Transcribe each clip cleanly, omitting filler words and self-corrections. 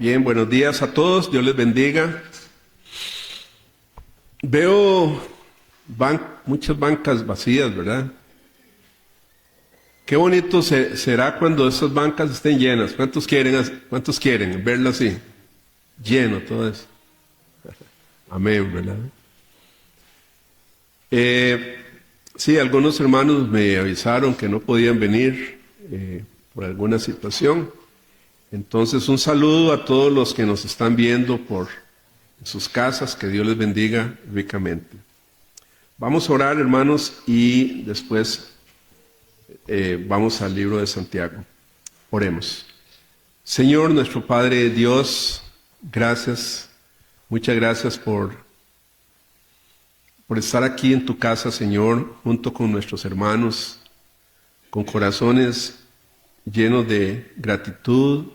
Bien, buenos días a todos, Dios les bendiga. Veo muchas bancas vacías, ¿verdad? Qué bonito será cuando esas bancas estén llenas. ¿Cuántos quieren verlo así? Lleno todo eso. Amén, ¿verdad? Sí, algunos hermanos me avisaron que no podían venir por alguna situación. Entonces, un saludo a todos los que nos están viendo por sus casas, que Dios les bendiga ricamente. Vamos a orar, hermanos, y después vamos al libro de Santiago. Oremos. Señor, nuestro Padre Dios, gracias, muchas gracias por estar aquí en tu casa, Señor, junto con nuestros hermanos, con corazones llenos de gratitud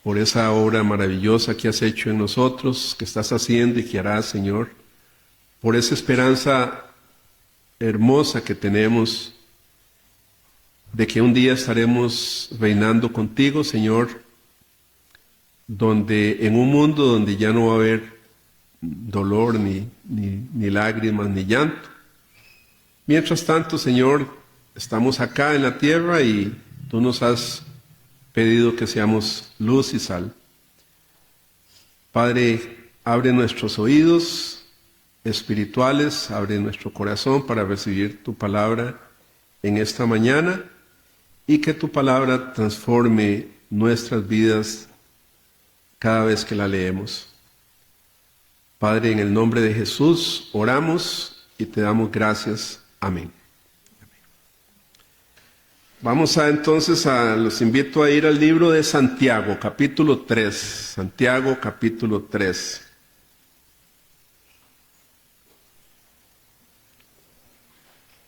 por esa obra maravillosa que has hecho en nosotros, que estás haciendo y que harás, Señor, por esa esperanza hermosa que tenemos de que un día estaremos reinando contigo, Señor, en un mundo donde ya no va a haber dolor, ni lágrimas, ni llanto. Mientras tanto, Señor, estamos acá en la tierra y tú nos has pedido que seamos luz y sal. Padre, abre nuestros oídos espirituales, abre nuestro corazón para recibir tu palabra en esta mañana y que tu palabra transforme nuestras vidas cada vez que la leemos. Padre, en el nombre de Jesús oramos y te damos gracias. Amén. Vamos los invito a ir al libro de Santiago, capítulo 3. Santiago, capítulo 3.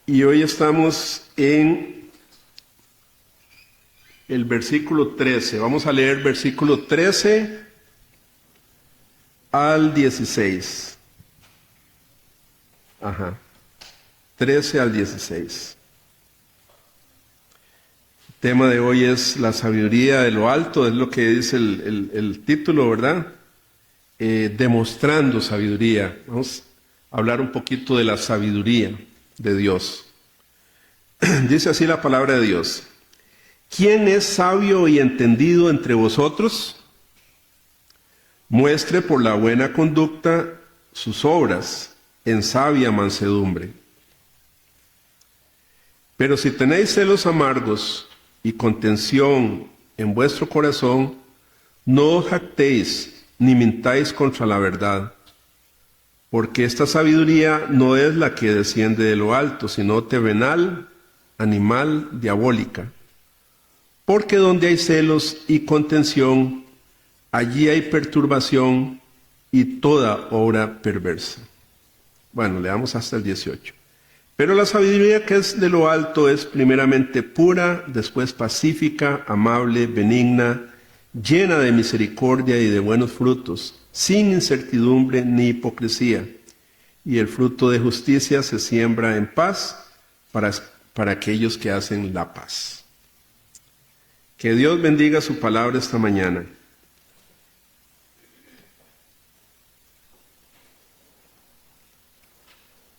Y hoy estamos en el versículo 13. Vamos a leer versículo 13 al 16. 13 al 16. El tema de hoy es la sabiduría de lo alto, es lo que dice el título, ¿verdad? Demostrando sabiduría. Vamos a hablar un poquito de la sabiduría de Dios. Dice así la palabra de Dios. ¿Quién es sabio y entendido entre vosotros? Muestre por la buena conducta sus obras en sabia mansedumbre. Pero si tenéis celos amargos y contención en vuestro corazón, no os jactéis ni mintáis contra la verdad, porque esta sabiduría no es la que desciende de lo alto, sino terrenal, animal, diabólica. Porque donde hay celos y contención, allí hay perturbación y toda obra perversa. Bueno, leamos hasta el 18. Pero la sabiduría que es de lo alto es primeramente pura, después pacífica, amable, benigna, llena de misericordia y de buenos frutos, sin incertidumbre ni hipocresía. Y el fruto de justicia se siembra en paz para aquellos que hacen la paz. Que Dios bendiga su palabra esta mañana.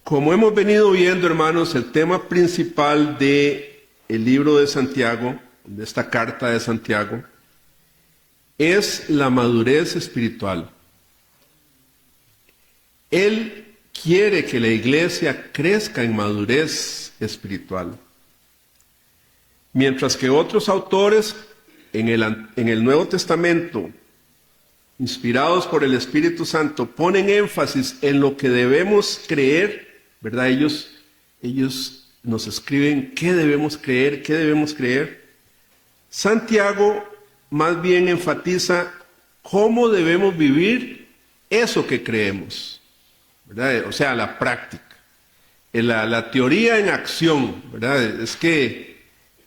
Como hemos venido viendo, hermanos, el tema principal del libro de Santiago, de esta carta de Santiago, es la madurez espiritual. Él quiere que la iglesia crezca en madurez espiritual. Mientras que otros autores en el Nuevo Testamento, inspirados por el Espíritu Santo, ponen énfasis en lo que debemos creer, ¿verdad? Ellos nos escriben qué debemos creer. Santiago más bien enfatiza cómo debemos vivir eso que creemos, ¿verdad? O sea, la práctica, la teoría en acción, ¿verdad? Es que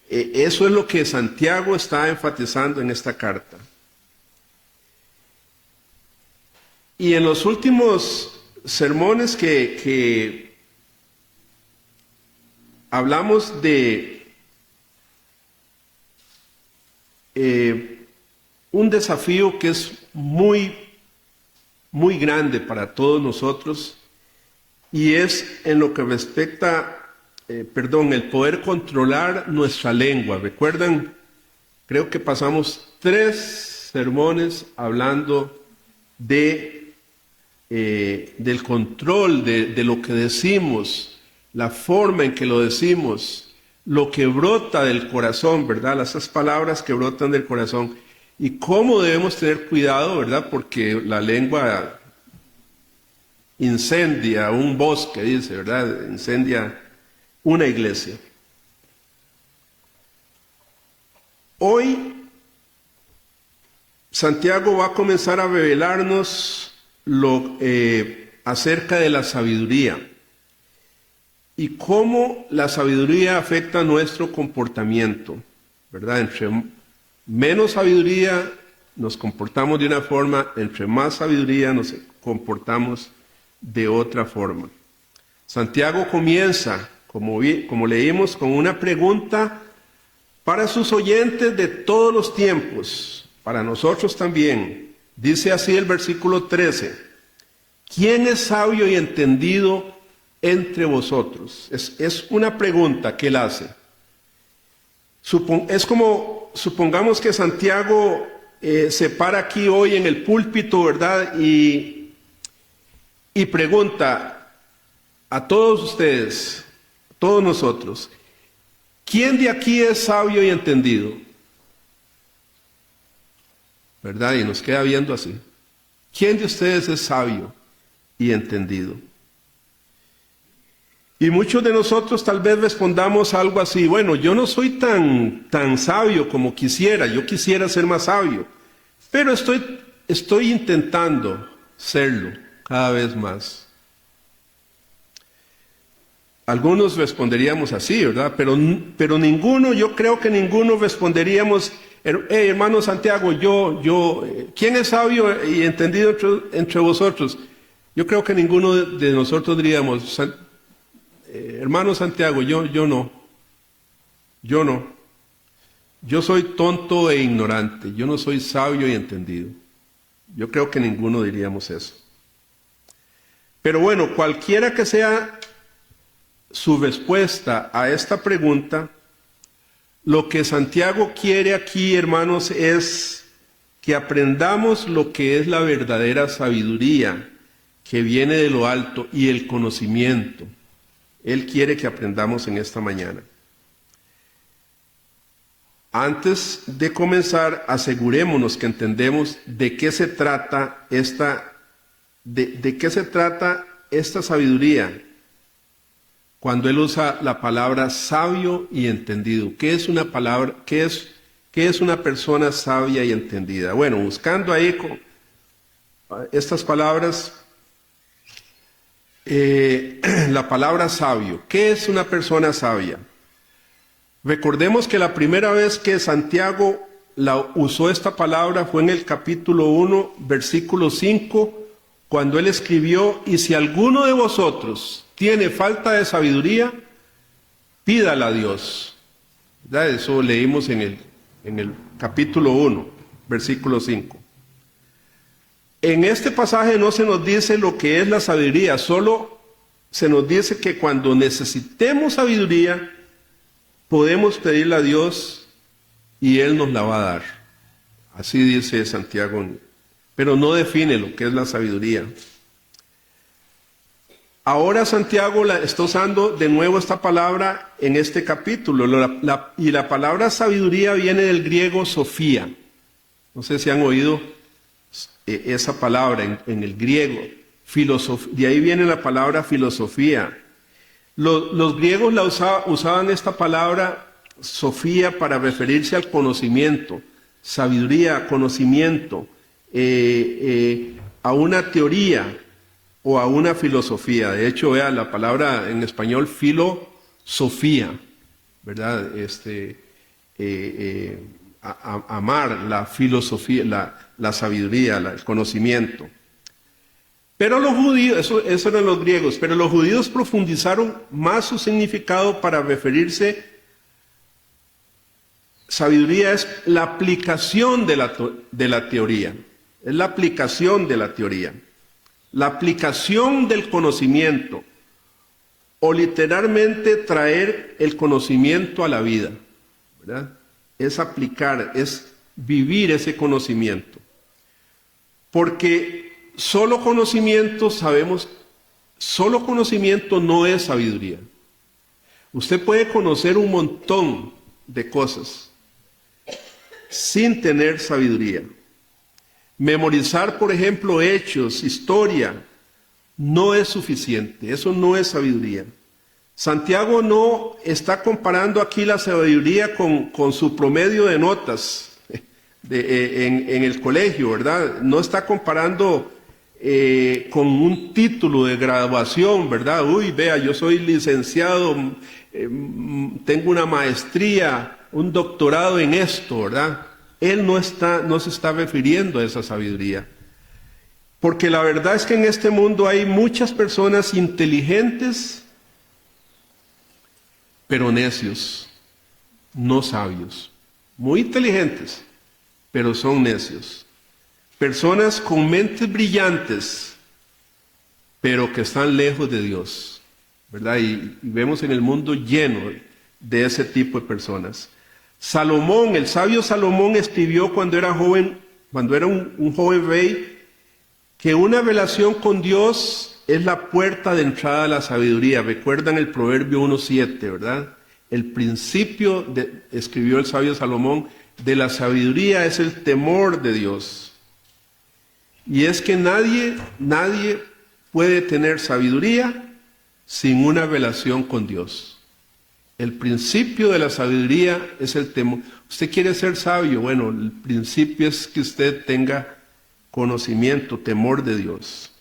eso es lo que Santiago está enfatizando en esta carta. Y en los últimos sermones que hablamos de un desafío que es muy grande para todos nosotros, y es en lo que respecta, el poder controlar nuestra lengua. ¿Recuerdan? Creo que pasamos 3 sermones hablando del control de lo que decimos, la forma en que lo decimos, lo que brota del corazón, ¿verdad? Esas palabras que brotan del corazón. Y cómo debemos tener cuidado, ¿verdad? Porque la lengua incendia un bosque, dice, ¿verdad? Incendia una iglesia. Hoy, Santiago va a comenzar a revelarnos acerca de la sabiduría y cómo la sabiduría afecta nuestro comportamiento, ¿verdad? Entre menos sabiduría nos comportamos de una forma, entre más sabiduría nos comportamos de otra forma. Santiago comienza, como leímos, con una pregunta para sus oyentes de todos los tiempos, para nosotros también. Dice así el versículo 13: ¿quién es sabio y entendido entre vosotros? Es una pregunta que él hace. Es como, supongamos que Santiago se para aquí hoy en el púlpito, ¿verdad? Y pregunta a todos ustedes, a todos nosotros: ¿quién de aquí es sabio y entendido? ¿Verdad? Y nos queda viendo así. ¿Quién de ustedes es sabio y entendido? Y muchos de nosotros tal vez respondamos algo así: bueno, yo no soy tan sabio como quisiera, yo quisiera ser más sabio, pero estoy intentando serlo cada vez más. Algunos responderíamos así, ¿verdad? Pero ninguno, yo creo que ninguno responderíamos: hermano Santiago, ¿quién es sabio y entendido entre vosotros? Yo creo que ninguno de nosotros diríamos: hermano Santiago, yo no. Yo soy tonto e ignorante, yo no soy sabio y entendido. Yo creo que ninguno diríamos eso. Pero bueno, cualquiera que sea su respuesta a esta pregunta, lo que Santiago quiere aquí, hermanos, es que aprendamos lo que es la verdadera sabiduría que viene de lo alto y el conocimiento. Él quiere que aprendamos en esta mañana. Antes de comenzar, asegurémonos que entendemos de qué se trata de qué se trata esta sabiduría cuando él usa la palabra sabio y entendido. ¿Qué es una palabra? ¿Qué es una persona sabia y entendida? Bueno, buscando ahí estas palabras, la palabra sabio. ¿Qué es una persona sabia? Recordemos que la primera vez que Santiago usó esta palabra fue en el capítulo 1, versículo 5, cuando él escribió: y si alguno de vosotros tiene falta de sabiduría, pídala a Dios. ¿Verdad? Eso leímos en el capítulo 1, versículo 5. En este pasaje no se nos dice lo que es la sabiduría, solo se nos dice que cuando necesitemos sabiduría, podemos pedirle a Dios y Él nos la va a dar. Así dice Santiago, pero no define lo que es la sabiduría. Ahora Santiago está usando de nuevo esta palabra en este capítulo, y la palabra sabiduría viene del griego sofía. No sé si han oído esa palabra en el griego. De ahí viene la palabra filosofía. Los griegos usaban esta palabra sofía para referirse al conocimiento, sabiduría, conocimiento, a una teoría o a una filosofía. De hecho, vea la palabra en español filosofía, ¿verdad? Amar la filosofía, la sabiduría, el conocimiento. Pero los judíos, eso eran los griegos, pero los judíos profundizaron más su significado para referirse sabiduría es la aplicación de la teoría. Es la aplicación de la teoría. La aplicación del conocimiento. O literalmente traer el conocimiento a la vida, ¿verdad? Es aplicar, es vivir ese conocimiento. Porque solo conocimiento, sabemos, solo conocimiento no es sabiduría. Usted puede conocer un montón de cosas sin tener sabiduría. Memorizar, por ejemplo, hechos, historia, no es suficiente, eso no es sabiduría. Santiago no está comparando aquí la sabiduría con su promedio de notas en el colegio, ¿verdad? No está comparando con un título de graduación, ¿verdad? Uy, vea, yo soy licenciado, tengo una maestría, un doctorado en esto, ¿verdad? Él no se está refiriendo a esa sabiduría. Porque la verdad es que en este mundo hay muchas personas inteligentes, pero necios, no sabios. Muy inteligentes, pero son necios. Personas con mentes brillantes, pero que están lejos de Dios, ¿verdad? Y vemos en el mundo lleno de ese tipo de personas. Salomón, el sabio Salomón escribió cuando era joven, cuando era un joven rey, que una relación con Dios es la puerta de entrada a la sabiduría. Recuerdan el Proverbio 1:7, ¿verdad? El principio, escribió el sabio Salomón, de la sabiduría es el temor de Dios. Y es que nadie puede tener sabiduría sin una relación con Dios. El principio de la sabiduría es el temor. ¿Usted quiere ser sabio? Bueno, el principio es que usted tenga conocimiento, temor de Dios.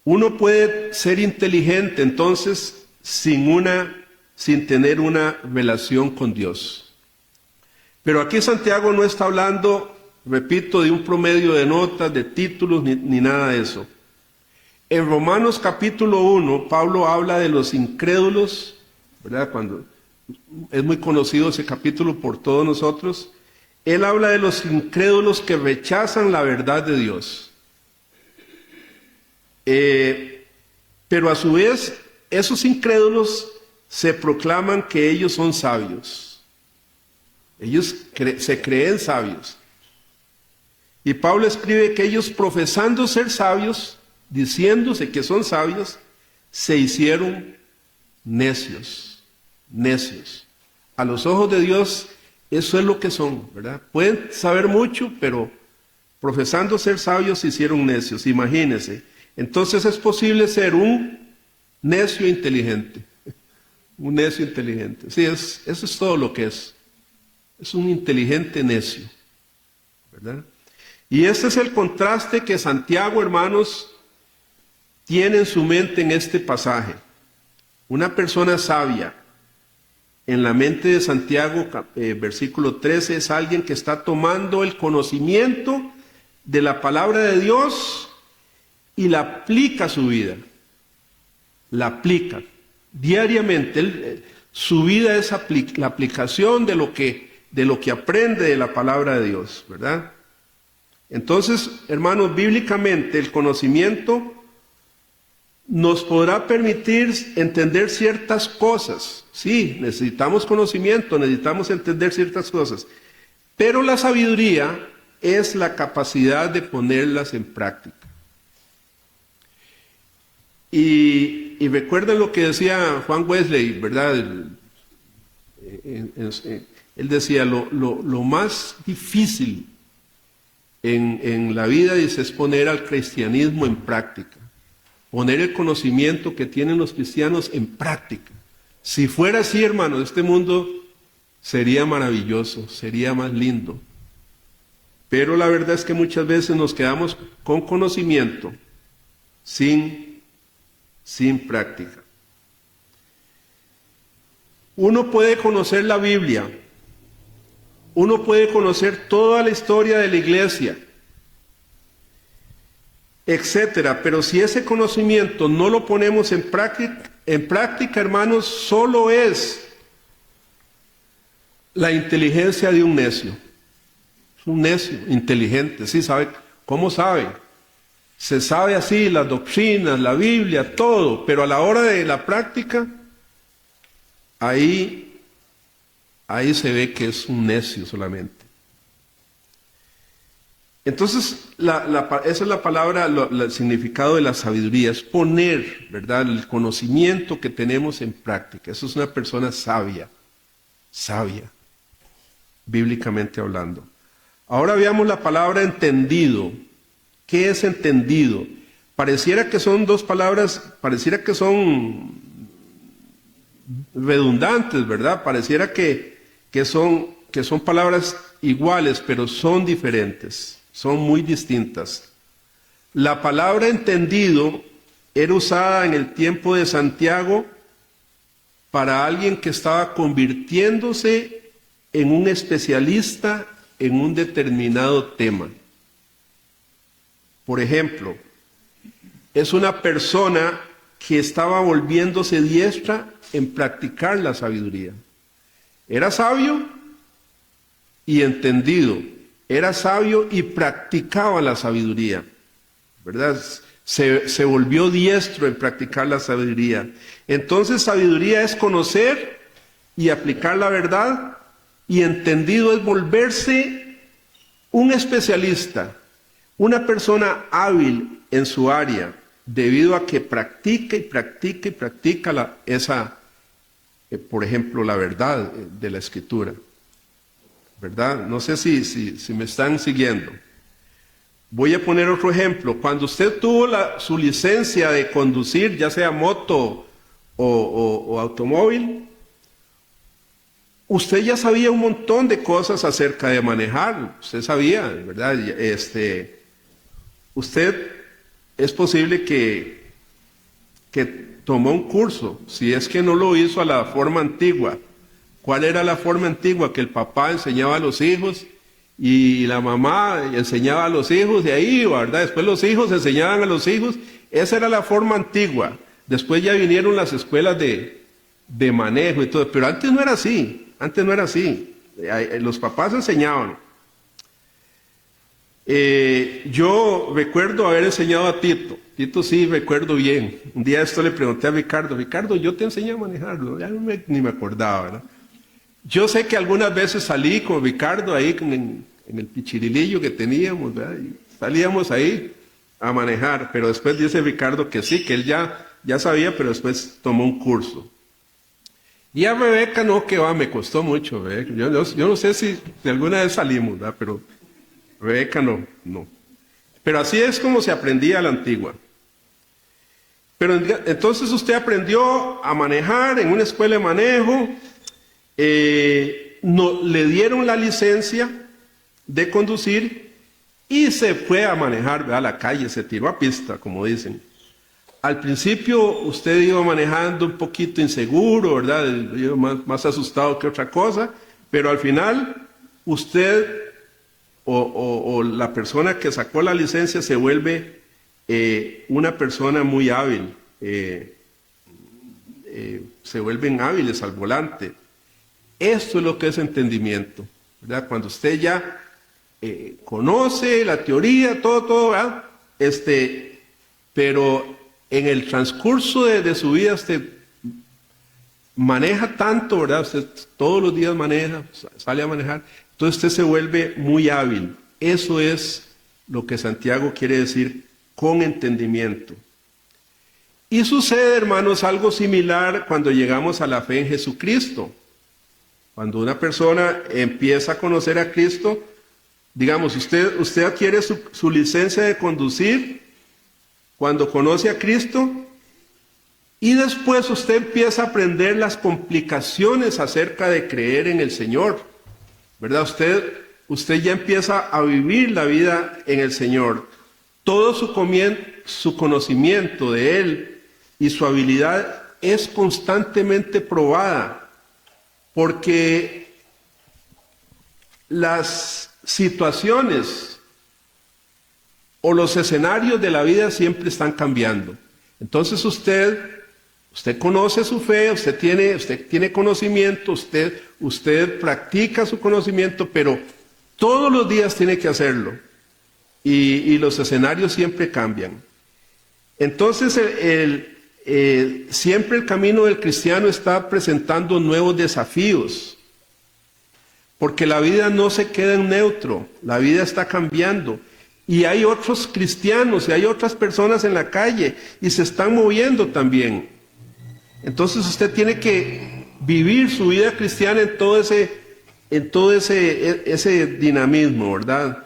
Uno puede ser inteligente entonces sin tener una relación con Dios. Pero aquí Santiago no está hablando, repito, de un promedio de notas, de títulos, ni nada de eso. En Romanos capítulo 1, Pablo habla de los incrédulos, ¿verdad? Cuando es muy conocido ese capítulo por todos nosotros. Él habla de los incrédulos que rechazan la verdad de Dios. Pero a su vez, esos incrédulos se proclaman que ellos son sabios. Ellos se creen sabios. Y Pablo escribe que ellos, profesando ser sabios, diciéndose que son sabios, se hicieron necios. Necios. A los ojos de Dios, eso es lo que son, ¿verdad? Pueden saber mucho, pero profesando ser sabios se hicieron necios, imagínense. Entonces es posible ser un necio inteligente. Un necio inteligente. Sí, eso es todo lo que es. Es un inteligente necio, ¿verdad? Y este es el contraste que Santiago, hermanos, tiene en su mente en este pasaje. Una persona sabia, en la mente de Santiago, versículo 13, es alguien que está tomando el conocimiento de la palabra de Dios y la aplica a su vida. La aplica diariamente. Su vida es la aplicación de lo que aprende de la palabra de Dios, ¿verdad? Entonces, hermanos, bíblicamente el conocimiento nos podrá permitir entender ciertas cosas. Sí, necesitamos conocimiento, necesitamos entender ciertas cosas. Pero la sabiduría es la capacidad de ponerlas en práctica. Y recuerden lo que decía Juan Wesley, ¿verdad? Él decía, lo más difícil en la vida es poner al cristianismo en práctica. Poner el conocimiento que tienen los cristianos en práctica. Si fuera así, hermanos, este mundo sería maravilloso, sería más lindo. Pero la verdad es que muchas veces nos quedamos con conocimiento sin práctica. Uno puede conocer la Biblia, uno puede conocer toda la historia de la iglesia, etcétera, pero si ese conocimiento no lo ponemos en práctica, hermanos, solo es La inteligencia de un necio. Es un necio, inteligente, sí sabe. ¿Cómo sabe? Se sabe así las doctrinas, la Biblia, todo, pero a la hora de la práctica, ahí se ve que es un necio solamente. Entonces, esa es la palabra, el significado de la sabiduría, es poner, ¿verdad?, el conocimiento que tenemos en práctica. Eso es una persona sabia, bíblicamente hablando. Ahora veamos la palabra entendido. ¿Qué es entendido? Pareciera que son dos palabras, pareciera que son redundantes, ¿verdad? Pareciera que son palabras iguales, pero son diferentes, son muy distintas. La palabra entendido era usada en el tiempo de Santiago para alguien que estaba convirtiéndose en un especialista en un determinado tema. Por ejemplo, es una persona que estaba volviéndose diestra en practicar la sabiduría. Era sabio y entendido. Era sabio y practicaba la sabiduría, ¿verdad? Se volvió diestro en practicar la sabiduría. Entonces, sabiduría es conocer y aplicar la verdad, y entendido es volverse un especialista, una persona hábil en su área, debido a que practica por ejemplo, la verdad de la Escritura, ¿verdad? No sé si me están siguiendo. Voy a poner otro ejemplo. Cuando usted tuvo su licencia de conducir, ya sea moto o automóvil, usted ya sabía un montón de cosas acerca de manejar. Usted sabía, ¿verdad? Usted es posible que tomó un curso, si es que no lo hizo a la forma antigua. ¿Cuál era la forma antigua? Que el papá enseñaba a los hijos y la mamá enseñaba a los hijos, de ahí, ¿verdad? Después los hijos enseñaban a los hijos. Esa era la forma antigua. Después ya vinieron las escuelas de manejo y todo, pero antes no era así. Los papás enseñaban. Yo recuerdo haber enseñado a Tito. Tito sí recuerdo bien. Un día esto le pregunté a Ricardo, yo te enseñé a manejarlo. Ya ni me acordaba, ¿verdad? Yo sé que algunas veces salí con Ricardo ahí en el pichirilillo que teníamos, ¿verdad? Y salíamos ahí a manejar, pero después dice Ricardo que sí, que él ya sabía, pero después tomó un curso. Y a Rebeca no, que va, me costó mucho, Rebeca. Yo no sé si alguna vez salimos, ¿verdad? Pero Rebeca no. Pero así es como se aprendía a la antigua. Pero entonces usted aprendió a manejar en una escuela de manejo, le dieron la licencia de conducir y se fue a manejar, ¿verdad? A la calle, se tiró a pista, como dicen. Al principio usted iba manejando un poquito inseguro, ¿verdad? Iba más asustado que otra cosa, pero al final usted o la persona que sacó la licencia se vuelve una persona muy hábil, se vuelven hábiles al volante. Esto es lo que es entendimiento, ¿verdad? Cuando usted ya conoce la teoría, todo, ¿verdad? Pero en el transcurso de su vida usted maneja tanto, ¿verdad? Usted todos los días maneja, sale a manejar, entonces usted se vuelve muy hábil. Eso es lo que Santiago quiere decir con entendimiento. Y sucede, hermanos, algo similar cuando llegamos a la fe en Jesucristo. Cuando una persona empieza a conocer a Cristo, digamos, usted adquiere su licencia de conducir cuando conoce a Cristo, y después usted empieza a aprender las complicaciones acerca de creer en el Señor, ¿verdad? Usted ya empieza a vivir la vida en el Señor. Todo su conocimiento de Él y su habilidad es constantemente probada, porque las situaciones o los escenarios de la vida siempre están cambiando. Entonces usted Usted conoce su fe, usted tiene conocimiento, usted practica su conocimiento, pero todos los días tiene que hacerlo. Y los escenarios siempre cambian. Entonces, siempre el camino del cristiano está presentando nuevos desafíos. Porque la vida no se queda en neutro, la vida está cambiando. Y hay otros cristianos y hay otras personas en la calle y se están moviendo también. Entonces usted tiene que vivir su vida cristiana en todo ese dinamismo, ¿verdad?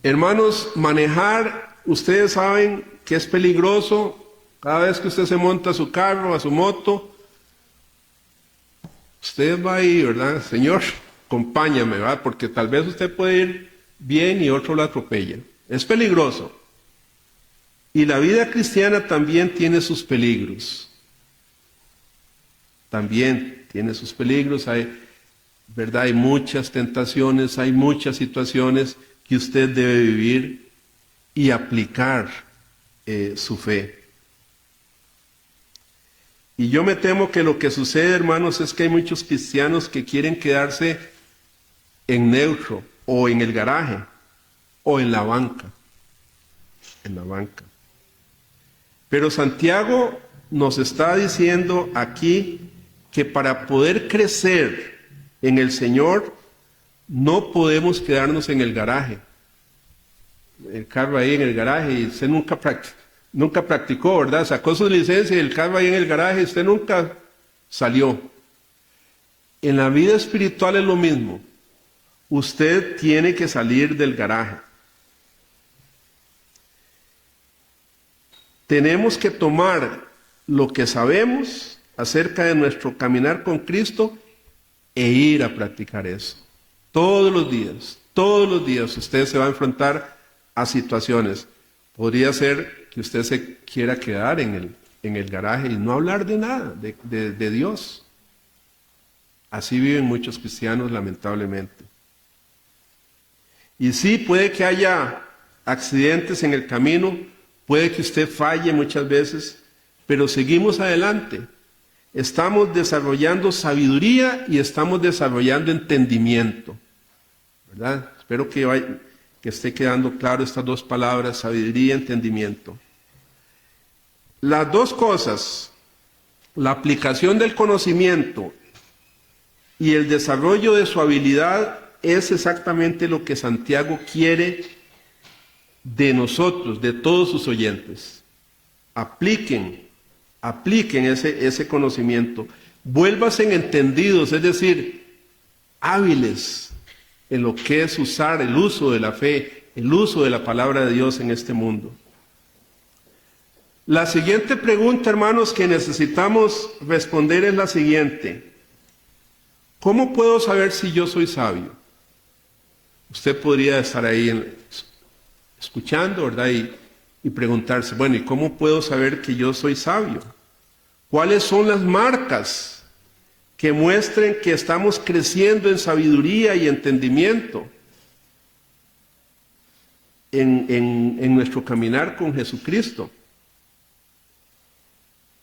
Hermanos, manejar, ustedes saben que es peligroso. Cada vez que usted se monta a su carro, a su moto, usted va ahí, ¿verdad? Señor, acompáñame, ¿verdad? Porque tal vez usted puede ir bien y otro lo atropella. Es peligroso. Y la vida cristiana también tiene sus peligros. También tiene sus peligros. ¿Verdad? Hay muchas tentaciones, hay muchas situaciones que usted debe vivir y aplicar su fe. Y yo me temo que lo que sucede, hermanos, es que hay muchos cristianos que quieren quedarse en neutro, o en el garaje, o en la banca. En la banca. Pero Santiago nos está diciendo aquí que para poder crecer en el Señor, no podemos quedarnos en el garaje. El carro ahí en el garaje, y usted nunca practicó, ¿verdad? Sacó su licencia y el carro ahí en el garaje, y usted nunca salió. En la vida espiritual es lo mismo. Usted tiene que salir del garaje. Tenemos que tomar lo que sabemos acerca de nuestro caminar con Cristo e ir a practicar eso. Todos los días usted se va a enfrentar a situaciones. Podría ser que usted se quiera quedar en el garaje y no hablar de nada, de Dios. Así viven muchos cristianos, lamentablemente. Y sí, puede que haya accidentes en el camino, puede que usted falle muchas veces, pero seguimos adelante. Estamos desarrollando sabiduría y estamos desarrollando entendimiento, ¿verdad? Espero que esté quedando claro estas dos palabras, sabiduría y entendimiento. Las dos cosas, la aplicación del conocimiento y el desarrollo de su habilidad, es exactamente lo que Santiago quiere de nosotros, de todos sus oyentes. Apliquen ese conocimiento. Vuélvanse entendidos, es decir, hábiles en lo que es usar el uso de la fe, el uso de la palabra de Dios en este mundo. La siguiente pregunta, hermanos, que necesitamos responder es la siguiente. ¿Cómo puedo saber si yo soy sabio? Usted podría estar ahí escuchando, ¿verdad? Y preguntarse, bueno, ¿y cómo puedo saber que yo soy sabio? ¿Cuáles son las marcas que muestren que estamos creciendo en sabiduría y entendimiento en nuestro caminar con Jesucristo?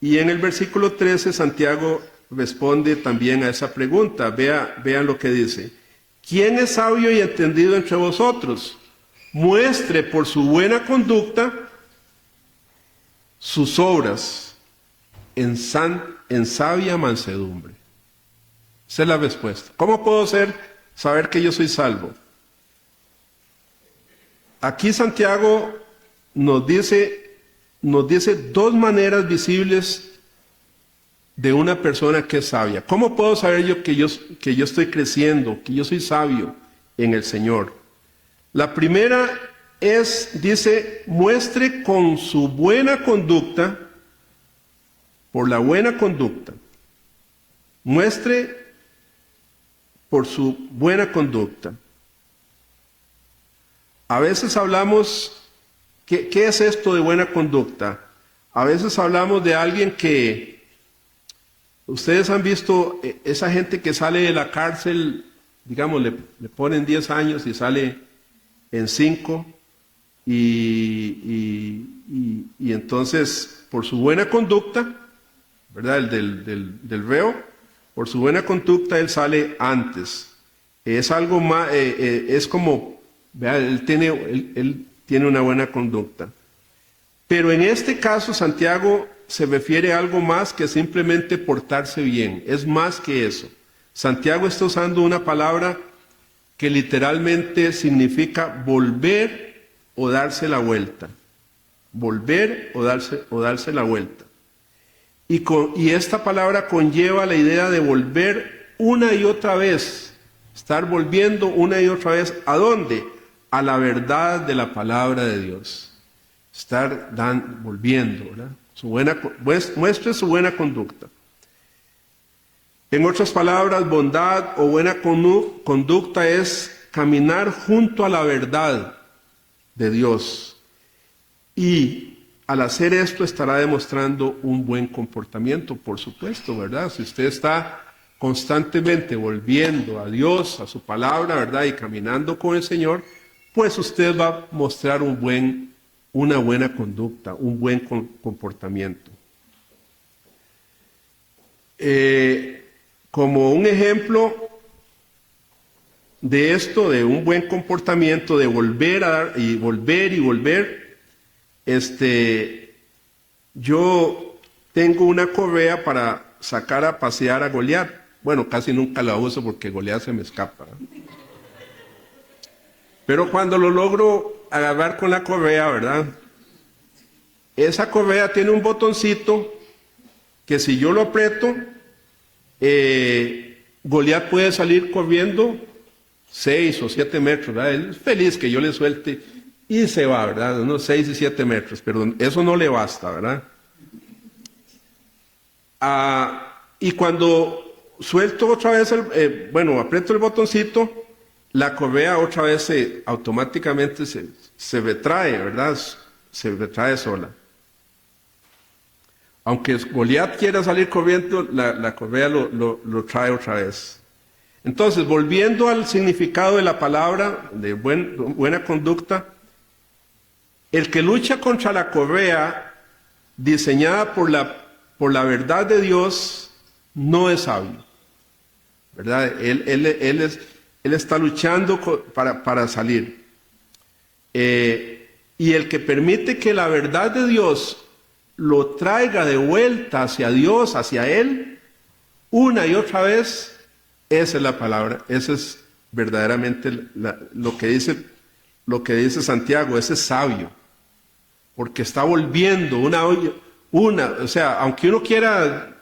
Y en el versículo 13, Santiago responde también a esa pregunta. Vean lo que dice. ¿Quién es sabio y entendido entre vosotros? Muestre por su buena conducta sus obras en sabia mansedumbre. Esa es la respuesta. ¿Cómo puedo saber que yo soy salvo? Aquí Santiago nos dice dos maneras visibles de una persona que es sabia. ¿Cómo puedo saber yo que yo estoy creciendo, que yo soy sabio en el Señor? La primera dice, muestre con su buena conducta, por la buena conducta. Muestre por su buena conducta. A veces hablamos, ¿qué es esto de buena conducta? A veces hablamos de alguien que, ustedes han visto esa gente que sale de la cárcel, digamos, le ponen 10 años y sale en 5, y entonces por su buena conducta, ¿verdad? El del reo, por su buena conducta él sale antes. Es algo más, es como, vea, él tiene una buena conducta. Pero en este caso Santiago se refiere a algo más que simplemente portarse bien, es más que eso. Santiago está usando una palabra que literalmente significa volver o darse la vuelta. Volver o darse la vuelta. Y esta palabra conlleva la idea de volver una y otra vez. Estar volviendo una y otra vez. ¿A dónde? A la verdad de la palabra de Dios. Estar volviendo, ¿verdad? Muestre su buena conducta. En otras palabras, bondad o buena conducta es caminar junto a la verdad de Dios. Y al hacer esto estará demostrando un buen comportamiento, por supuesto, ¿verdad? Si usted está constantemente volviendo a Dios, a su palabra, ¿verdad? Y caminando con el Señor, pues usted va a mostrar una buena conducta, un buen comportamiento. Como un ejemplo de esto, de un buen comportamiento, de volver a dar y volver, yo tengo una correa para sacar a pasear a Goliat. Bueno, casi nunca la uso porque Goliat se me escapa, ¿verdad? Pero cuando lo logro agarrar con la correa, ¿verdad? Esa correa tiene un botoncito que si yo lo aprieto, Goliat puede salir corriendo 6 o 7 metros, ¿verdad? Él es feliz que yo le suelte y se va, ¿verdad? Unos 6 y 7 metros, pero eso no le basta, ¿verdad? Y cuando suelto otra vez, aprieto el botoncito, la correa otra vez automáticamente se retrae, ¿verdad? Se retrae sola. Aunque Goliat quiera salir corriendo, la correa lo trae otra vez. Entonces, volviendo al significado de la palabra de buena conducta, el que lucha contra la correa diseñada por la verdad de Dios no es sabio, ¿verdad? Él está luchando para salir. Y el que permite que la verdad de Dios lo traiga de vuelta hacia Dios, hacia Él, una y otra vez, esa es la palabra, esa es verdaderamente lo que dice Santiago, ese es sabio, porque está volviendo o sea, aunque uno quiera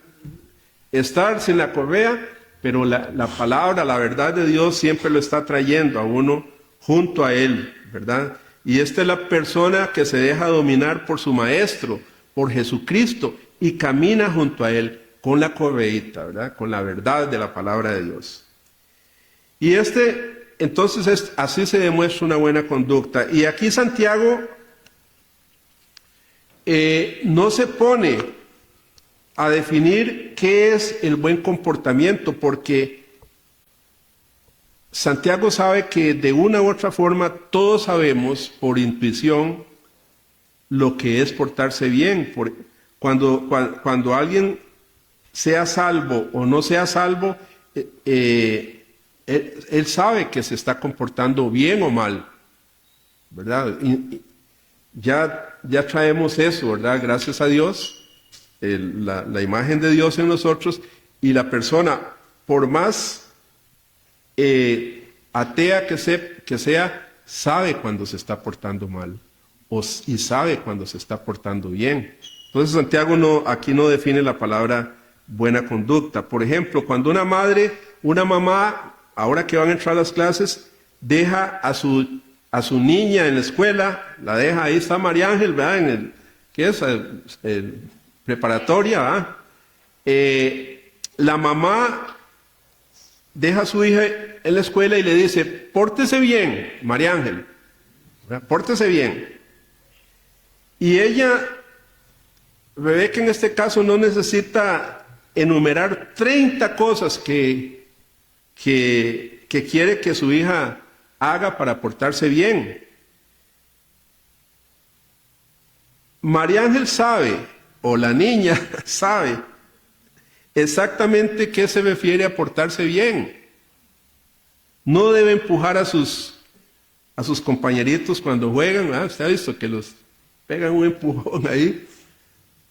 estar sin la correa, pero la palabra, la verdad de Dios siempre lo está trayendo a uno junto a Él, ¿verdad? Y esta es la persona que se deja dominar por su maestro, por Jesucristo, y camina junto a Él con la correíta, ¿verdad? Con la verdad de la palabra de Dios. Y entonces así se demuestra una buena conducta. Y aquí Santiago no se pone a definir qué es el buen comportamiento, porque Santiago sabe que de una u otra forma todos sabemos por intuición lo que es portarse bien. Cuando alguien sea salvo o no sea salvo, él sabe que se está comportando bien o mal, ¿verdad? Ya traemos eso, ¿verdad? Gracias a Dios, la imagen de Dios en nosotros, y la persona, por más atea que sea, sabe cuando se está portando mal y sabe cuando se está portando bien. Entonces Santiago aquí no define la palabra buena conducta. Por ejemplo, cuando una mamá, ahora que van a entrar a las clases, deja a su niña en la escuela, la deja, ahí está María Ángel, ¿verdad? ¿Qué es? Preparatoria, ¿verdad? La mamá deja a su hija en la escuela y le dice, pórtese bien, María Ángel, ¿verdad? Pórtese bien. Y ella, Rebeca en este caso, no necesita enumerar 30 cosas que quiere que su hija haga para portarse bien. María Ángel sabe o la niña sabe exactamente qué se refiere a portarse bien. No debe empujar a sus compañeritos cuando juegan. Usted ha visto que los pegan un empujón ahí.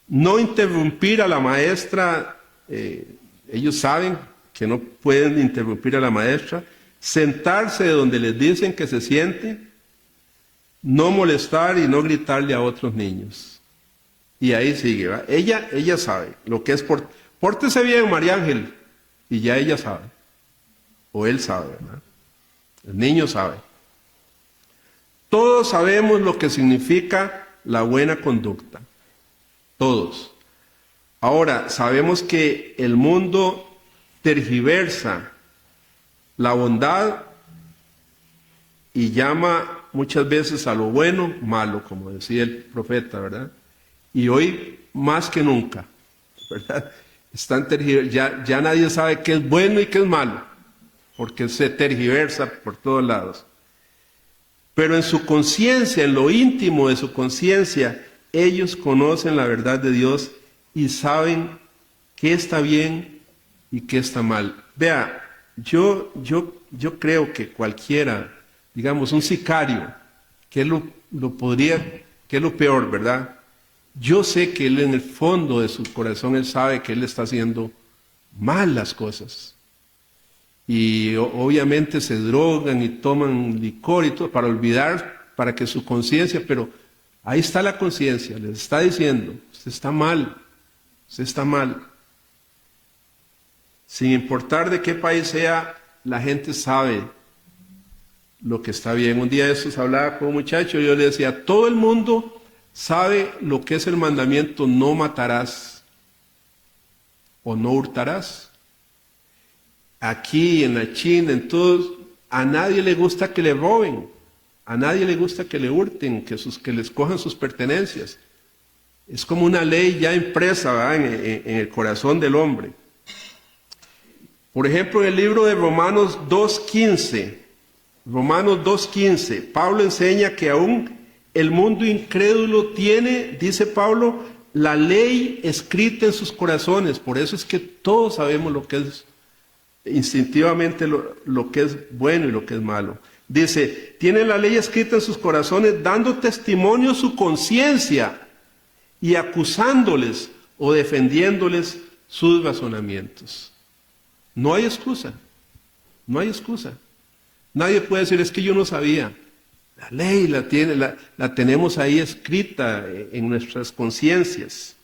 No interrumpir a la maestra. Ellos saben que no pueden interrumpir a la maestra. Sentarse donde les dicen que se sienten. No molestar y no gritarle a otros niños. Y ahí sigue, ¿va? Ella sabe lo que es pórtese bien, María Ángel. Y ya ella sabe. O él sabe, ¿verdad? El niño sabe. Todos sabemos lo que significa la buena conducta. Todos. Ahora, sabemos que el mundo tergiversa la bondad y llama muchas veces a lo bueno malo, como decía el profeta, ¿verdad? Y hoy más que nunca, ¿verdad? Ya nadie sabe qué es bueno y qué es malo, porque se tergiversa por todos lados. Pero en su conciencia, en lo íntimo de su conciencia, ellos conocen la verdad de Dios y saben qué está bien y qué está mal. Vea, yo creo que cualquiera, digamos, un sicario, que es lo peor, ¿verdad? Yo sé que él en el fondo de su corazón, él sabe que él está haciendo mal las cosas. Y obviamente se drogan y toman licor y todo para olvidar, para que su conciencia, pero ahí está la conciencia, les está diciendo, usted está mal, usted está mal. Sin importar de qué país sea, la gente sabe lo que está bien. Un día de estos hablaba con un muchacho y yo le decía, todo el mundo sabe lo que es el mandamiento no matarás o no hurtarás. Aquí, en la China, en todos, a nadie le gusta que le roben, a nadie le gusta que le hurten, que les cojan sus pertenencias. Es como una ley ya impresa, ¿verdad?, en el corazón del hombre. Por ejemplo, en el libro de Romanos 2.15, Pablo enseña que aún el mundo incrédulo tiene, dice Pablo, la ley escrita en sus corazones. Por eso es que todos sabemos lo que es instintivamente lo que es bueno y lo que es malo. Dice, tienen la ley escrita en sus corazones, dando testimonio su conciencia y acusándoles o defendiéndoles sus razonamientos. No hay excusa, no hay excusa. Nadie puede decir, es que yo no sabía. La ley la tenemos ahí escrita en nuestras conciencias.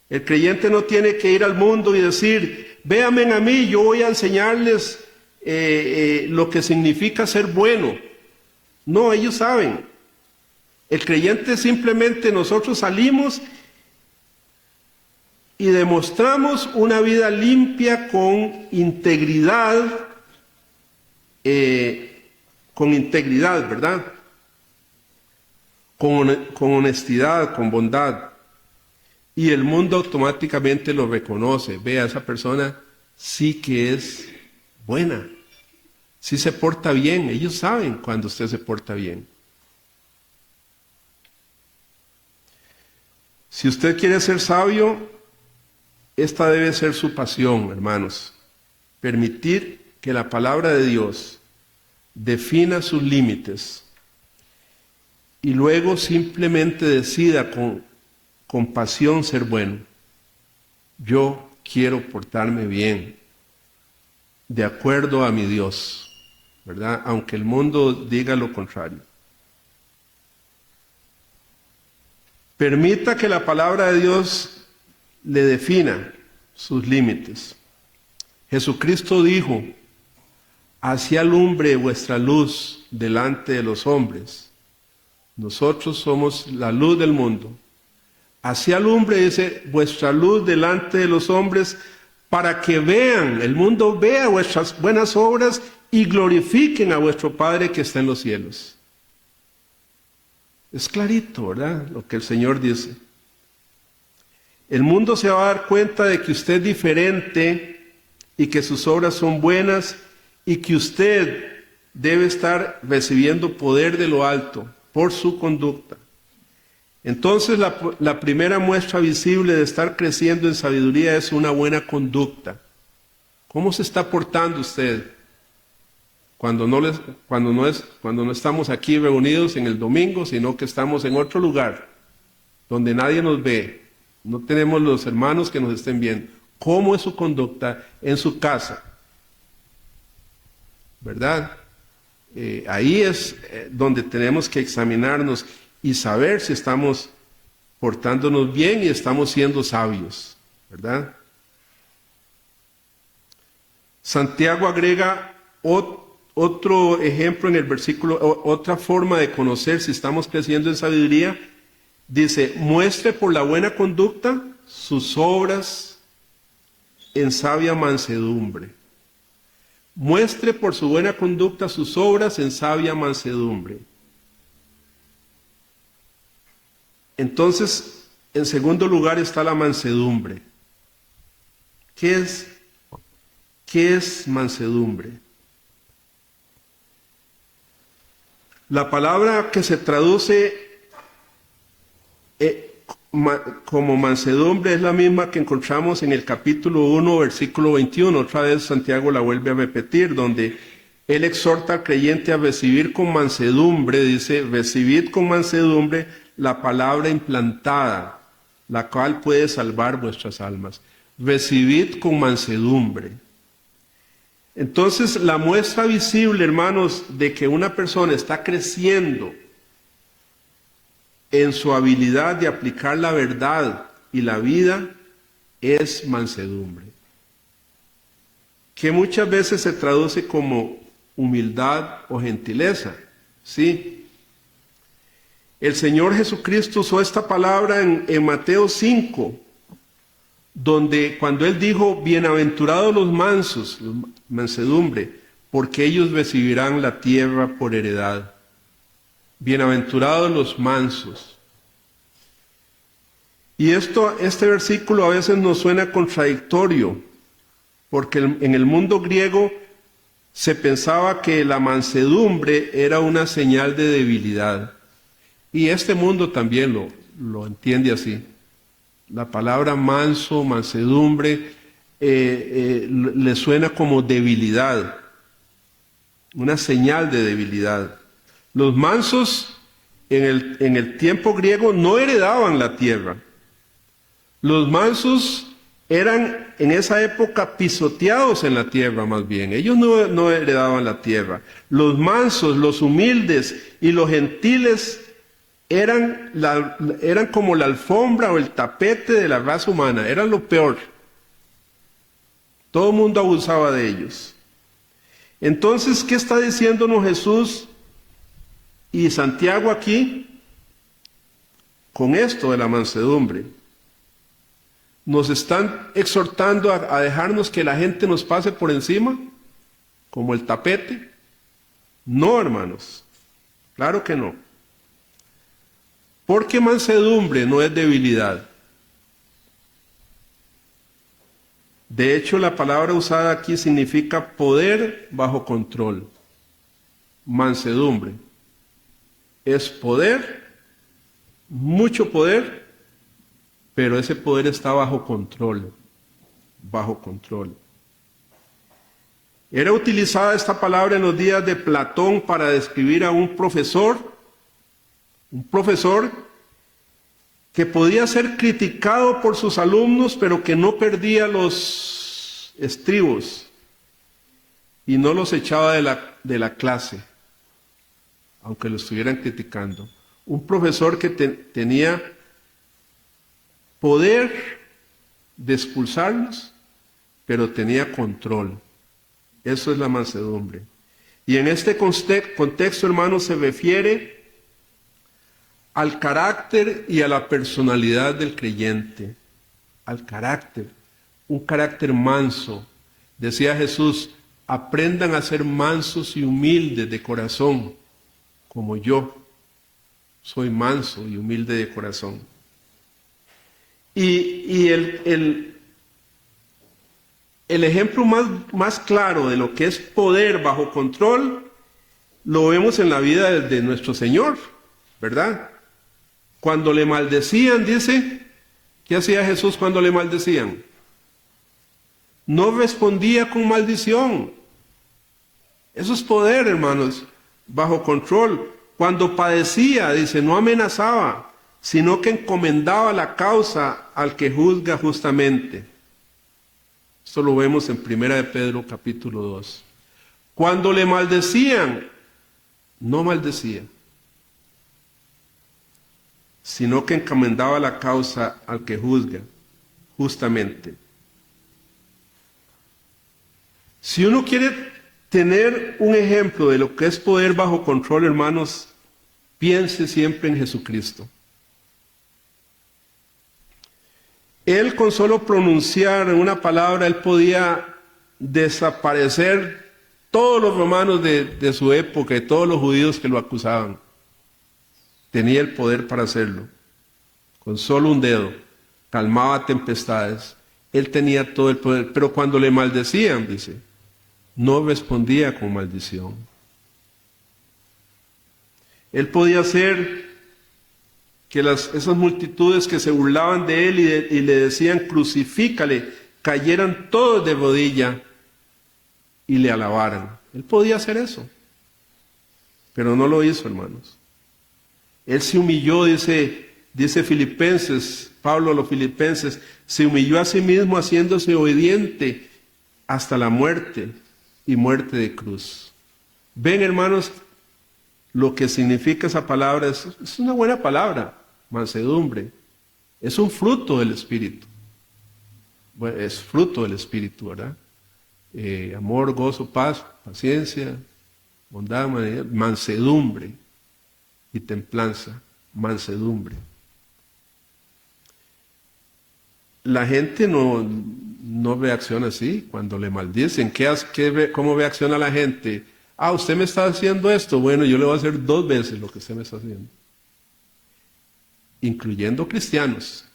El creyente no tiene que ir al mundo y decir, véanme a mí, yo voy a enseñarles lo que significa ser bueno. No, ellos saben. El creyente simplemente nosotros salimos y demostramos una vida limpia con integridad, ¿verdad? Con honestidad, con bondad. Y el mundo automáticamente lo reconoce. Ve, a esa persona sí que es buena, sí se porta bien. Ellos saben cuando usted se porta bien. Si usted quiere ser sabio, esta debe ser su pasión, hermanos. Permitir que la palabra de Dios defina sus límites y luego simplemente decida con pasión ser bueno. Yo quiero portarme bien, de acuerdo a mi Dios, ¿verdad? Aunque el mundo diga lo contrario. Permita que la palabra de Dios le defina sus límites. Jesucristo dijo, así alumbre vuestra luz delante de los hombres. Nosotros somos la luz del mundo. Así alumbre, dice, vuestra luz delante de los hombres, para que vean, el mundo vea vuestras buenas obras y glorifiquen a vuestro Padre que está en los cielos. Es clarito, ¿verdad?, lo que el Señor dice. El mundo se va a dar cuenta de que usted es diferente y que sus obras son buenas y que usted debe estar recibiendo poder de lo alto por su conducta. Entonces la primera muestra visible de estar creciendo en sabiduría es una buena conducta. ¿Cómo se está portando usted cuando no estamos aquí reunidos en el domingo, sino que estamos en otro lugar donde nadie nos ve? No tenemos los hermanos que nos estén viendo. ¿Cómo es su conducta en su casa? ¿Verdad? Ahí es donde tenemos que examinarnos y saber si estamos portándonos bien y estamos siendo sabios, ¿verdad? Santiago agrega otro ejemplo en el versículo, otra forma de conocer si estamos creciendo en sabiduría. Dice, muestre por la buena conducta sus obras en sabia mansedumbre. Muestre por su buena conducta sus obras en sabia mansedumbre. Entonces, en segundo lugar está la mansedumbre. ¿Qué es mansedumbre? La palabra que se traduce como mansedumbre es la misma que encontramos en el capítulo 1, versículo 21. Otra vez Santiago la vuelve a repetir, donde él exhorta al creyente a recibir con mansedumbre, dice, recibid con mansedumbre la palabra implantada, la cual puede salvar vuestras almas. Recibid con mansedumbre. Entonces, la muestra visible, hermanos, de que una persona está creciendo en su habilidad de aplicar la verdad y la vida es mansedumbre, que muchas veces se traduce como humildad o gentileza, ¿sí? El Señor Jesucristo usó esta palabra en Mateo 5, donde cuando Él dijo, bienaventurados los mansos, mansedumbre, porque ellos recibirán la tierra por heredad. Bienaventurados los mansos. Y este versículo a veces nos suena contradictorio, porque en el mundo griego se pensaba que la mansedumbre era una señal de debilidad. Y este mundo también lo entiende así. La palabra manso, mansedumbre, le suena como debilidad, una señal de debilidad. Los mansos en el tiempo griego no heredaban la tierra. Los mansos eran en esa época pisoteados en la tierra más bien. Ellos no heredaban la tierra. Los mansos, los humildes y los gentiles eran como la alfombra o el tapete de la raza humana. Eran lo peor. Todo el mundo abusaba de ellos. Entonces, ¿qué está diciéndonos Jesús y Santiago aquí con esto de la mansedumbre? Nos están exhortando a dejarnos que la gente nos pase por encima, como el tapete. No, hermanos, claro que no. Porque mansedumbre no es debilidad. De hecho, la palabra usada aquí significa poder bajo control. Mansedumbre es poder, mucho poder, pero ese poder está bajo control. Bajo control. Era utilizada esta palabra en los días de Platón para describir a un profesor que podía ser criticado por sus alumnos, pero que no perdía los estribos y no los echaba de la clase, aunque lo estuvieran criticando. Un profesor que tenía poder de expulsarlos, pero tenía control. Eso es la mansedumbre. Y en este contexto, hermanos, se refiere al carácter y a la personalidad del creyente. Al carácter, un carácter manso. Decía Jesús, aprendan a ser mansos y humildes de corazón, como yo soy manso y humilde de corazón. Y el ejemplo más claro de lo que es poder bajo control, lo vemos en la vida de nuestro Señor, ¿verdad? Cuando le maldecían, dice, ¿qué hacía Jesús cuando le maldecían? No respondía con maldición. Eso es poder, hermanos, bajo control. Cuando padecía, dice, no amenazaba, sino que encomendaba la causa al que juzga justamente. Esto lo vemos en 1 de Pedro capítulo 2. Cuando le maldecían, no maldecía, sino que encomendaba la causa al que juzga justamente. Si uno quiere tener un ejemplo de lo que es poder bajo control, hermanos, piense siempre en Jesucristo. Él, con solo pronunciar una palabra, él podía desaparecer todos los romanos de su época y todos los judíos que lo acusaban. Tenía el poder para hacerlo. Con solo un dedo, calmaba tempestades. Él tenía todo el poder. Pero cuando le maldecían, dice, no respondía con maldición. Él podía hacer que esas multitudes que se burlaban de él y le decían crucifícale, cayeran todos de rodilla y le alabaran. Él podía hacer eso, pero no lo hizo, hermanos. Él se humilló, dice Filipenses, Pablo a los Filipenses, se humilló a sí mismo haciéndose obediente hasta la muerte y muerte de cruz. Ven, hermanos, lo que significa esa palabra. Es una buena palabra, mansedumbre. Es un fruto del Espíritu. Bueno, es fruto del Espíritu, ¿verdad? Amor, gozo, paz, paciencia, bondad, mansedumbre y templanza. Mansedumbre. La gente no reacciona así cuando le maldicen. ¿Cómo reacciona la gente? Ah, usted me está haciendo esto. Bueno, yo le voy a hacer 2 veces lo que usted me está haciendo. Incluyendo cristianos.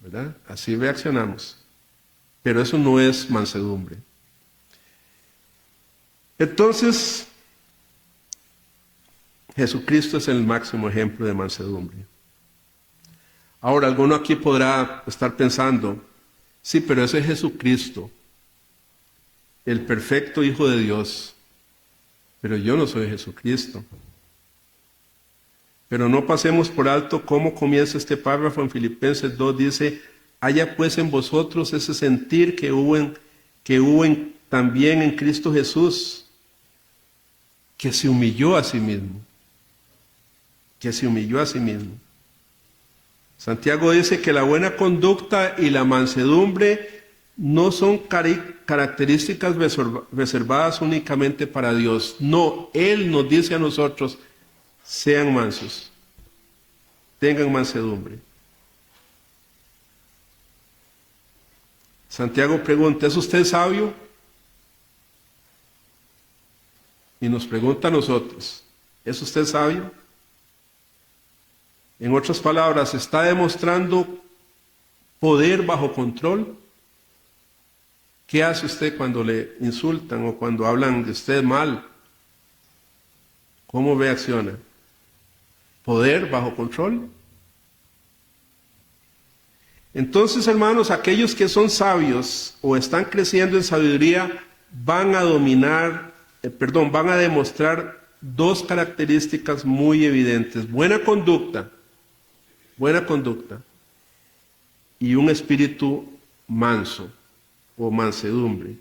¿Verdad? Así reaccionamos. Pero eso no es mansedumbre. Entonces, Jesucristo es el máximo ejemplo de mansedumbre. Ahora, alguno aquí podrá estar pensando, sí, pero ese es Jesucristo, el perfecto Hijo de Dios. Pero yo no soy Jesucristo. Pero no pasemos por alto cómo comienza este párrafo en Filipenses 2. Dice, haya pues en vosotros ese sentir que hubo también en Cristo Jesús, que se humilló a sí mismo. Que se humilló a sí mismo. Santiago dice que la buena conducta y la mansedumbre no son características reservadas únicamente para Dios. No, Él nos dice a nosotros, sean mansos, tengan mansedumbre. Santiago pregunta, ¿es usted sabio? Y nos pregunta a nosotros, ¿es usted sabio? En otras palabras, ¿está demostrando poder bajo control? ¿Qué hace usted cuando le insultan o cuando hablan de usted mal? ¿Cómo reacciona? ¿Poder bajo control? Entonces, hermanos, aquellos que son sabios o están creciendo en sabiduría van a demostrar 2 características muy evidentes: buena conducta y un espíritu manso o mansedumbre.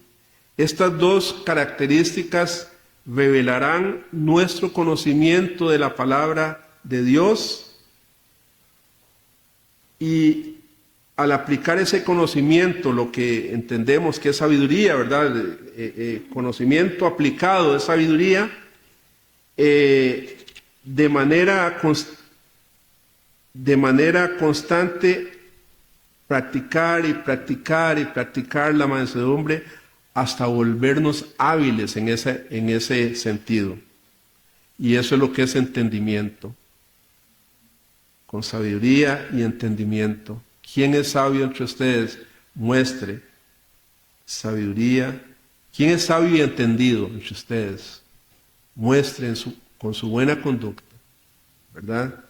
Estas 2 características revelarán nuestro conocimiento de la palabra de Dios, y al aplicar ese conocimiento, lo que entendemos que es sabiduría, ¿verdad? Conocimiento aplicado de sabiduría, de manera constante, practicar la mansedumbre hasta volvernos hábiles en ese sentido. Y eso es lo que es entendimiento. Con sabiduría y entendimiento. ¿Quién es sabio entre ustedes? Muestre sabiduría. ¿Quién es sabio y entendido entre ustedes? Muestre con su buena conducta, ¿verdad?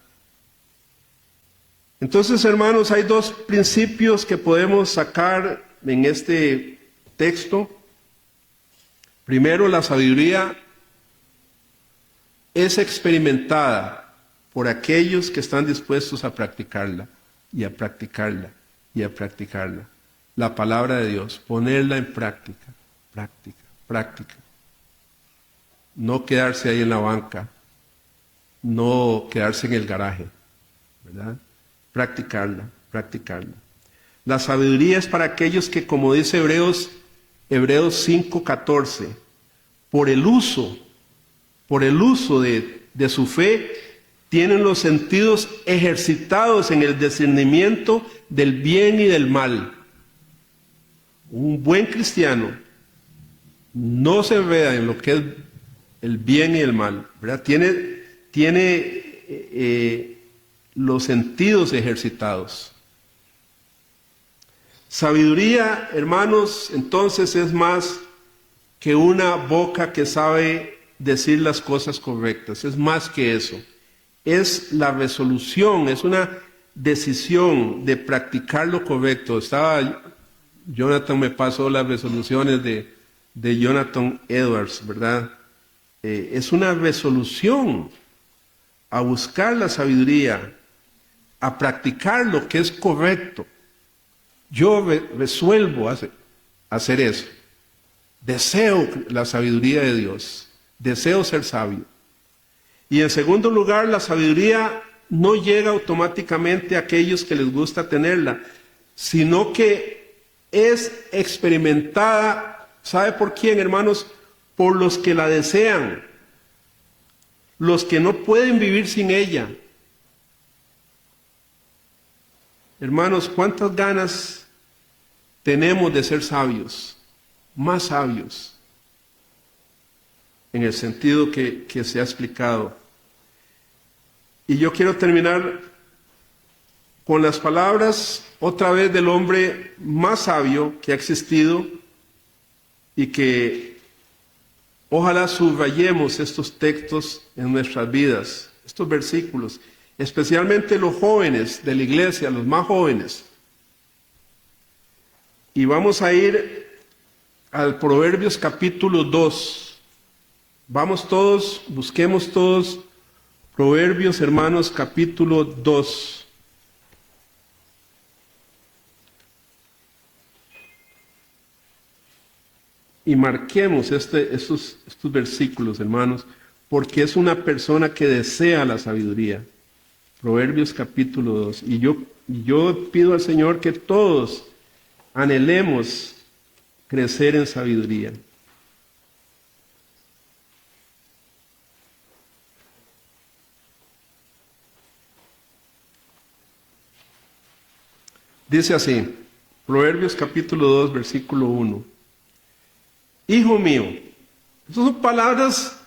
Entonces, hermanos, hay dos principios que podemos sacar en este texto. Primero, la sabiduría es experimentada por aquellos que están dispuestos a practicarla y a practicarla y a practicarla. La palabra de Dios, ponerla en práctica, práctica, práctica. No quedarse ahí en la banca, no quedarse en el garaje, ¿verdad? Practicarla, practicarla. La sabiduría es para aquellos que, como dice Hebreos 5:14, por el uso de su fe, tienen los sentidos ejercitados en el discernimiento del bien y del mal. Un buen cristiano no se vea en lo que es el bien y el mal, ¿verdad? Tiene los sentidos ejercitados. Sabiduría, hermanos, entonces es más que una boca que sabe decir las cosas correctas, es más que eso. Es la resolución, es una decisión de practicar lo correcto. Jonathan me pasó las resoluciones de Jonathan Edwards, ¿verdad? Es una resolución a buscar la sabiduría, a practicar lo que es correcto. Yo resuelvo hacer eso. Deseo la sabiduría de Dios. Deseo ser sabio. Y en segundo lugar, la sabiduría no llega automáticamente a aquellos que les gusta tenerla, sino que es experimentada, ¿sabe por quién, hermanos? Por los que la desean, los que no pueden vivir sin ella. Hermanos, ¿cuántas ganas tenemos de ser sabios? Más sabios, en el sentido que se ha explicado. Y yo quiero terminar con las palabras otra vez del hombre más sabio que ha existido y que ojalá subrayemos estos textos en nuestras vidas, estos versículos, especialmente los jóvenes de la iglesia, los más jóvenes. Y vamos a ir al Proverbios capítulo 2. Vamos todos, busquemos todos Proverbios, hermanos, capítulo 2. Y marquemos estos versículos, hermanos, porque es una persona que desea la sabiduría. Proverbios capítulo 2. Y yo pido al Señor que todos anhelemos crecer en sabiduría. Dice así, Proverbios capítulo 2, versículo 1. Hijo mío, estas son palabras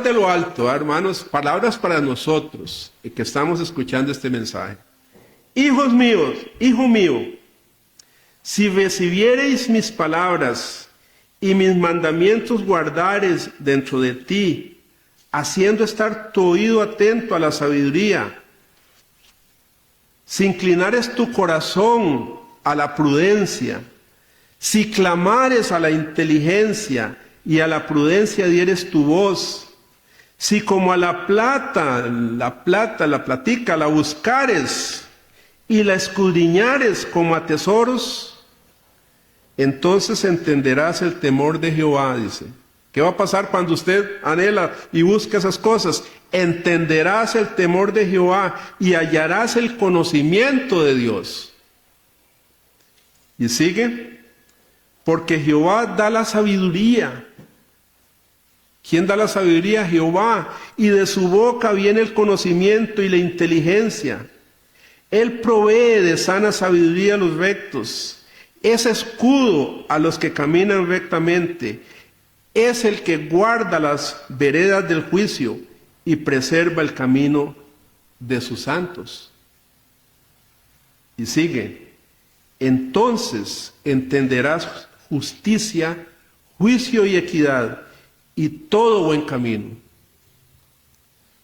de lo alto, hermanos, palabras para nosotros que estamos escuchando este mensaje. Hijos míos, hijo mío, si recibiereis mis palabras y mis mandamientos guardares dentro de ti, haciendo estar tu oído atento a la sabiduría, si inclinares tu corazón a la prudencia, si clamares a la inteligencia y a la prudencia dieres tu voz, si como a la platica, la buscares y la escudriñares como a tesoros, entonces entenderás el temor de Jehová, dice. ¿Qué va a pasar cuando usted anhela y busca esas cosas? Entenderás el temor de Jehová y hallarás el conocimiento de Dios. Y sigue, porque Jehová da la sabiduría. ¿Quién da la sabiduría? Jehová. Y de su boca viene el conocimiento y la inteligencia. Él provee de sana sabiduría a los rectos. Es escudo a los que caminan rectamente. Es el que guarda las veredas del juicio y preserva el camino de sus santos. Y sigue, entonces entenderás justicia, juicio y equidad y todo buen camino.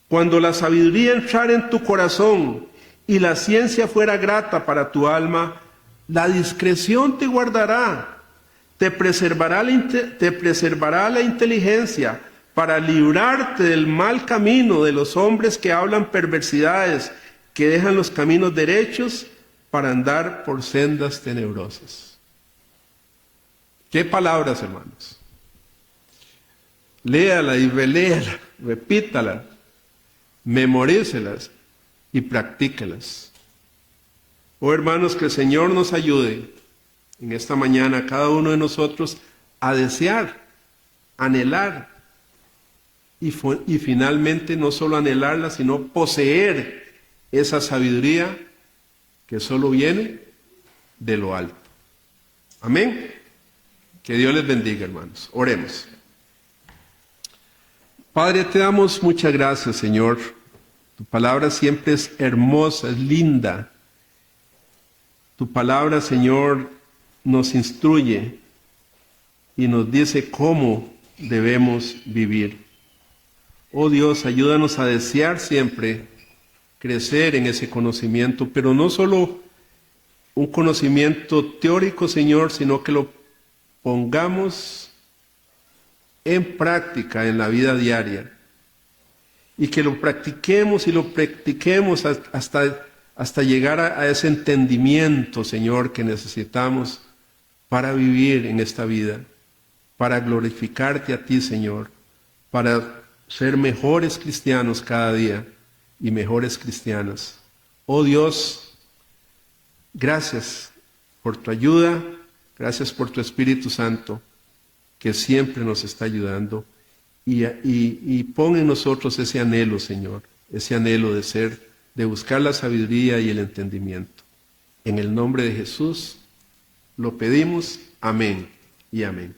Cuando la sabiduría entrare en tu corazón y la ciencia fuera grata para tu alma, la discreción te guardará, te preservará la inteligencia para librarte del mal camino de los hombres que hablan perversidades, que dejan los caminos derechos para andar por sendas tenebrosas. ¿Qué palabras, hermanos? Léala y reléala, repítala, memorícelas y practíquelas. Oh hermanos, que el Señor nos ayude en esta mañana, cada uno de nosotros, a desear, anhelar y finalmente no solo anhelarla, sino poseer esa sabiduría que solo viene de lo alto. Amén. Que Dios les bendiga, hermanos. Oremos. Padre, te damos muchas gracias, Señor. Tu palabra siempre es hermosa, es linda. Tu palabra, Señor, nos instruye y nos dice cómo debemos vivir. Oh Dios, ayúdanos a desear siempre crecer en ese conocimiento, pero no solo un conocimiento teórico, Señor, sino que lo pongamos en práctica en la vida diaria y que lo practiquemos y lo practiquemos hasta llegar a ese entendimiento, Señor, que necesitamos para vivir en esta vida, para glorificarte a ti, Señor, para ser mejores cristianos cada día y mejores cristianas. Oh Dios, gracias por tu ayuda, gracias por tu Espíritu Santo, que siempre nos está ayudando, y pon en nosotros ese anhelo, Señor, ese anhelo de buscar la sabiduría y el entendimiento. En el nombre de Jesús lo pedimos, amén y amén.